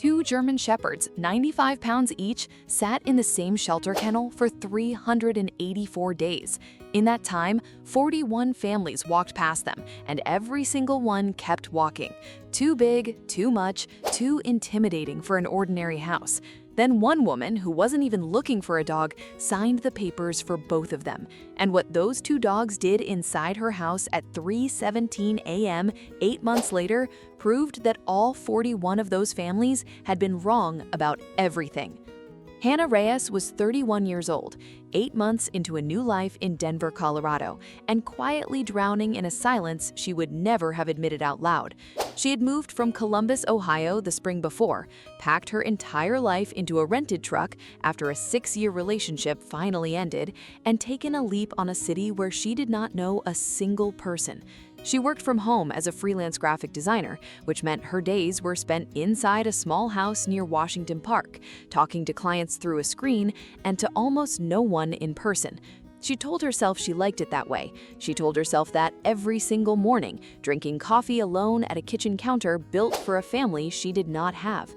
Two German Shepherds, 95 pounds each, sat in the same shelter kennel for 384 days. In that time, 41 families walked past them, and every single one kept walking. Too big, too much, too intimidating for an ordinary house. Then one woman, who wasn't even looking for a dog, signed the papers for both of them. And what those two dogs did inside her house at 3:17 a.m. 8 months later proved that all 41 of those families had been wrong about everything. Hannah Reyes was 31 years old, 8 months into a new life in Denver, Colorado, and quietly drowning in a silence she would never have admitted out loud. She had moved from Columbus, Ohio the spring before, packed her entire life into a rented truck after a 6-year relationship finally ended, and taken a leap on a city where she did not know a single person. She worked from home as a freelance graphic designer, which meant her days were spent inside a small house near Washington Park, talking to clients through a screen and to almost no one in person. She told herself she liked it that way. She told herself that every single morning, drinking coffee alone at a kitchen counter built for a family she did not have.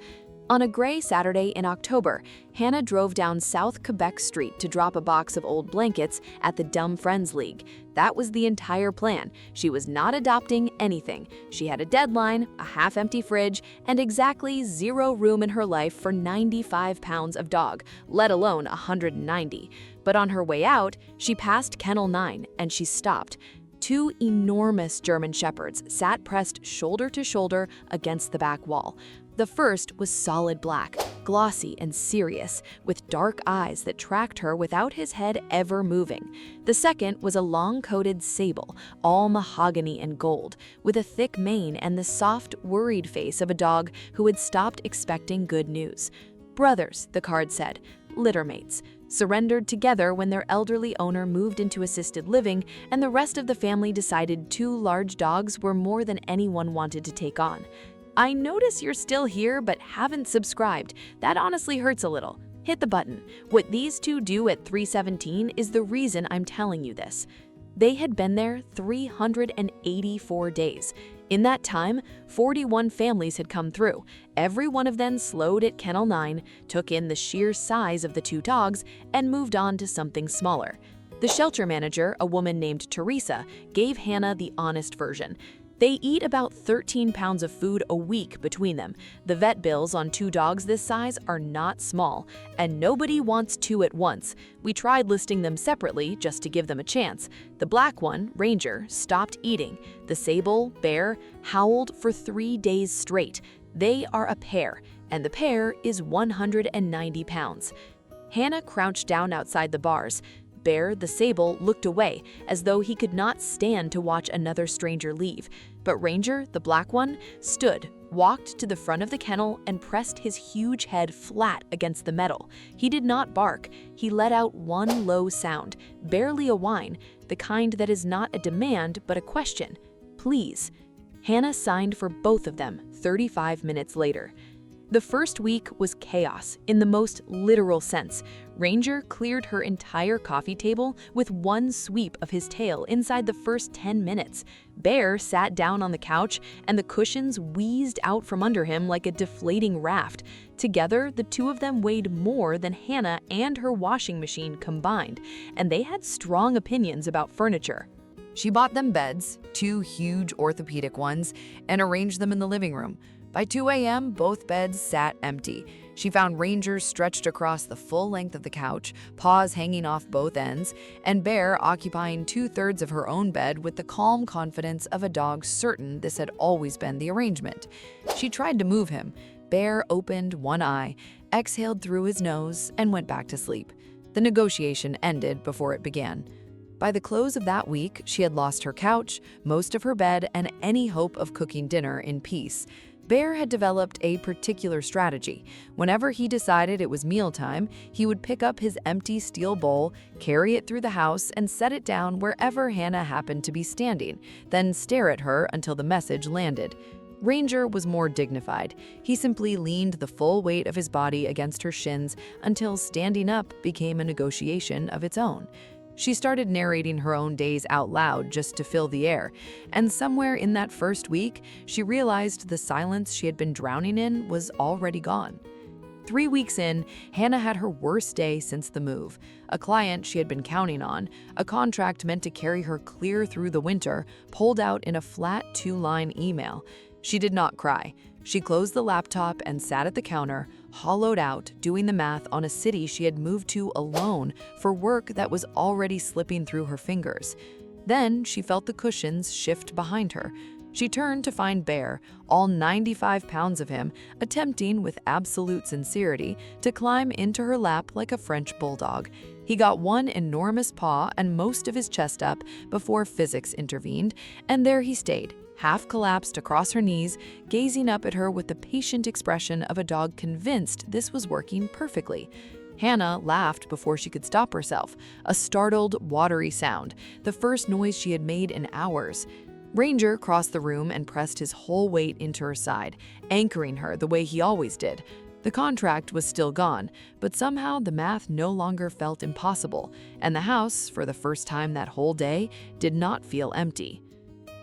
On a gray Saturday in October, Hannah drove down South Quebec Street to drop a box of old blankets at the Dumb Friends League. That was the entire plan. She was not adopting anything. She had a deadline, a half-empty fridge, and exactly 0 room in her life for 95 pounds of dog, let alone 190. But on her way out, she passed Kennel 9 and she stopped. 2 enormous German Shepherds sat pressed shoulder to shoulder against the back wall. The first was solid black, glossy and serious, with dark eyes that tracked her without his head ever moving. The second was a long-coated sable, all mahogany and gold, with a thick mane and the soft, worried face of a dog who had stopped expecting good news. Brothers, the card said, littermates, surrendered together when their elderly owner moved into assisted living, and the rest of the family decided 2 large dogs were more than anyone wanted to take on. I notice you're still here but haven't subscribed. That honestly hurts a little. Hit the button. What these two do at 3:17 is the reason I'm telling you this. They had been there 384 days. In that time, 41 families had come through. Every one of them slowed at Kennel 9, took in the sheer size of the 2 dogs, and moved on to something smaller. The shelter manager, a woman named Teresa, gave Hannah the honest version. They eat about 13 pounds of food a week between them. The vet bills on 2 dogs this size are not small, and nobody wants 2 at once. We tried listing them separately just to give them a chance. The black one, Ranger, stopped eating. The sable, Bear, howled for 3 days straight. They are a pair, and the pair is 190 pounds. Hannah crouched down outside the bars. Bear, the sable, looked away, as though he could not stand to watch another stranger leave. But Ranger, the black one, stood, walked to the front of the kennel, and pressed his huge head flat against the metal. He did not bark. He let out one low sound, barely a whine, the kind that is not a demand but a question. Please. Hannah signed for both of them 35 minutes later. The first week was chaos in the most literal sense. Ranger cleared her entire coffee table with one sweep of his tail inside the first 10 minutes. Bear sat down on the couch, and the cushions wheezed out from under him like a deflating raft. Together, the 2 of them weighed more than Hannah and her washing machine combined, and they had strong opinions about furniture. She bought them beds, 2 huge orthopedic ones, and arranged them in the living room. By 2 a.m., both beds sat empty. She found Ranger stretched across the full length of the couch, paws hanging off both ends, and Bear occupying 2/3 of her own bed with the calm confidence of a dog certain this had always been the arrangement. She tried to move him. Bear opened one eye, exhaled through his nose, and went back to sleep. The negotiation ended before it began. By the close of that week, she had lost her couch, most of her bed, and any hope of cooking dinner in peace. Bear had developed a particular strategy. Whenever he decided it was mealtime, he would pick up his empty steel bowl, carry it through the house, and set it down wherever Hannah happened to be standing, then stare at her until the message landed. Ranger was more dignified. He simply leaned the full weight of his body against her shins until standing up became a negotiation of its own. She started narrating her own days out loud just to fill the air, and somewhere in that first week, she realized the silence she had been drowning in was already gone. 3 weeks in, Hannah had her worst day since the move. A client she had been counting on, a contract meant to carry her clear through the winter, pulled out in a flat 2-line email. She did not cry. She closed the laptop and sat at the counter, hollowed out, doing the math on a city she had moved to alone for work that was already slipping through her fingers. Then she felt the cushions shift behind her. She turned to find Bear, all 95 pounds of him, attempting with absolute sincerity to climb into her lap like a French bulldog. He got one enormous paw and most of his chest up before physics intervened, and there he stayed, half collapsed across her knees, gazing up at her with the patient expression of a dog convinced this was working perfectly. Hannah laughed before she could stop herself, a startled, watery sound, the first noise she had made in hours. Ranger crossed the room and pressed his whole weight into her side, anchoring her the way he always did. The contract was still gone, but somehow the math no longer felt impossible, and the house, for the first time that whole day, did not feel empty.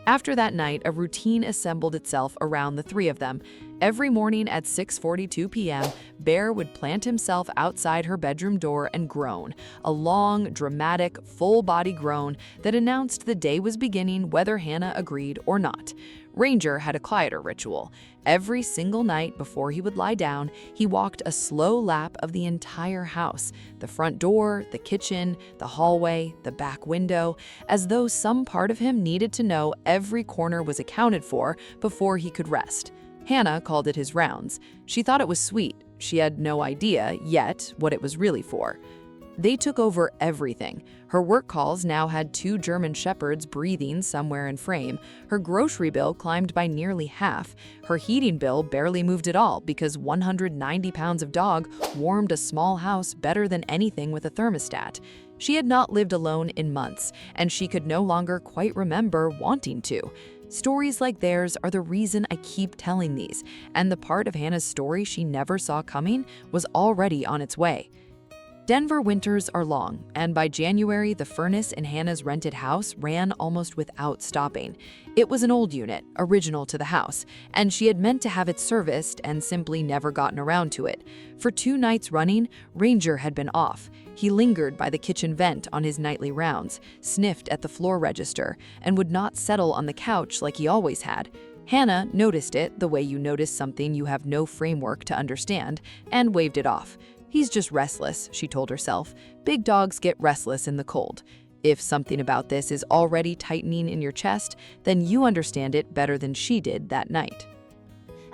After that night, a routine assembled itself around the three of them. Every morning at 6:42 p.m., Bear would plant himself outside her bedroom door and groan, a long, dramatic, full-body groan that announced the day was beginning whether Hannah agreed or not. Ranger had a quieter ritual. Every single night before he would lie down, he walked a slow lap of the entire house, the front door, the kitchen, the hallway, the back window, as though some part of him needed to know every corner was accounted for before he could rest. Hannah called it his rounds. She thought it was sweet. She had no idea, yet, what it was really for. They took over everything. Her work calls now had 2 German shepherds breathing somewhere in frame. Her grocery bill climbed by nearly half. Her heating bill barely moved at all because 190 pounds of dog warmed a small house better than anything with a thermostat. She had not lived alone in months, and she could no longer quite remember wanting to. Stories like theirs are the reason I keep telling these, and the part of Hannah's story she never saw coming was already on its way. Denver winters are long, and by January, the furnace in Hannah's rented house ran almost without stopping. It was an old unit, original to the house, and she had meant to have it serviced and simply never gotten around to it. For 2 nights running, Ranger had been off. He lingered by the kitchen vent on his nightly rounds, sniffed at the floor register, and would not settle on the couch like he always had. Hannah noticed it the way you notice something you have no framework to understand, and waved it off. He's just restless, she told herself. Big dogs get restless in the cold. If something about this is already tightening in your chest, then you understand it better than she did that night.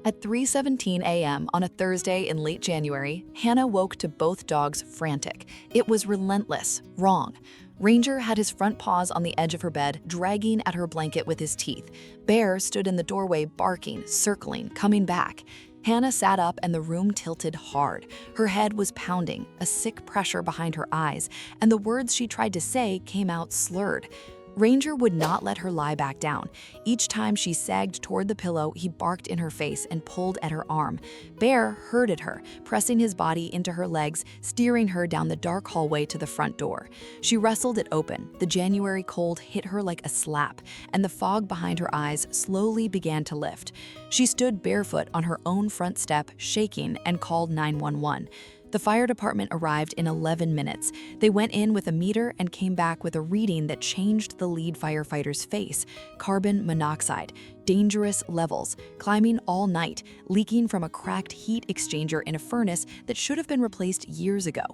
At 3:17 a.m. on a Thursday in late January, Hannah woke to both dogs frantic. It was relentless, wrong. Ranger had his front paws on the edge of her bed, dragging at her blanket with his teeth. Bear stood in the doorway barking, circling, coming back. Hannah sat up and the room tilted hard. Her head was pounding, a sick pressure behind her eyes, and the words she tried to say came out slurred. Ranger would not let her lie back down. Each time she sagged toward the pillow, he barked in her face and pulled at her arm. Bear herded her, pressing his body into her legs, steering her down the dark hallway to the front door. She wrestled it open. The January cold hit her like a slap, and the fog behind her eyes slowly began to lift. She stood barefoot on her own front step, shaking, and called 911. The fire department arrived in 11 minutes. They went in with a meter and came back with a reading that changed the lead firefighter's face. Carbon monoxide, dangerous levels, climbing all night, leaking from a cracked heat exchanger in a furnace that should have been replaced years ago.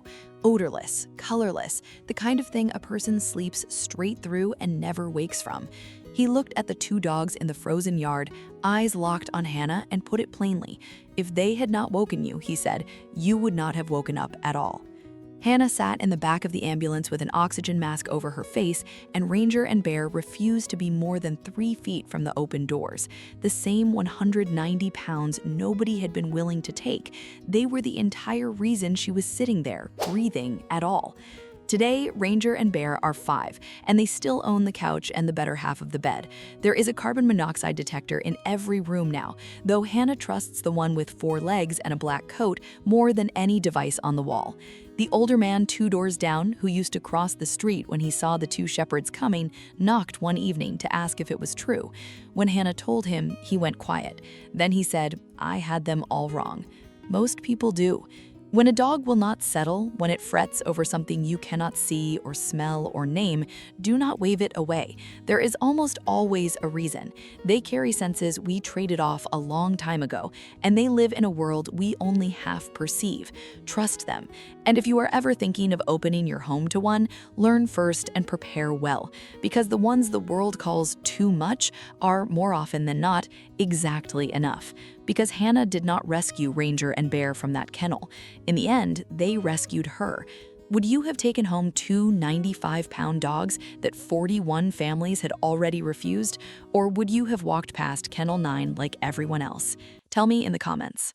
Odorless, colorless, the kind of thing a person sleeps straight through and never wakes from. He looked at the 2 dogs in the frozen yard, eyes locked on Hannah, and put it plainly. If they had not woken you, he said, you would not have woken up at all. Hannah sat in the back of the ambulance with an oxygen mask over her face, and Ranger and Bear refused to be more than 3 feet from the open doors. The same 190 pounds nobody had been willing to take. They were the entire reason she was sitting there, breathing at all. Today, Ranger and Bear are 5, and they still own the couch and the better half of the bed. There is a carbon monoxide detector in every room now, though Hannah trusts the one with 4 legs and a black coat more than any device on the wall. The older man 2 doors down, who used to cross the street when he saw the 2 shepherds coming, knocked one evening to ask if it was true. When Hannah told him, he went quiet. Then he said, "I had them all wrong." Most people do. When a dog will not settle, when it frets over something you cannot see or smell or name, do not wave it away. There is almost always a reason. They carry senses we traded off a long time ago, and they live in a world we only half perceive. Trust them. And if you are ever thinking of opening your home to one, learn first and prepare well, because the ones the world calls too much are, more often than not, exactly enough. Because Hannah did not rescue Ranger and Bear from that kennel. In the end, they rescued her. Would you have taken home 2 95-pound dogs that 41 families had already refused? Or would you have walked past Kennel 9 like everyone else? Tell me in the comments.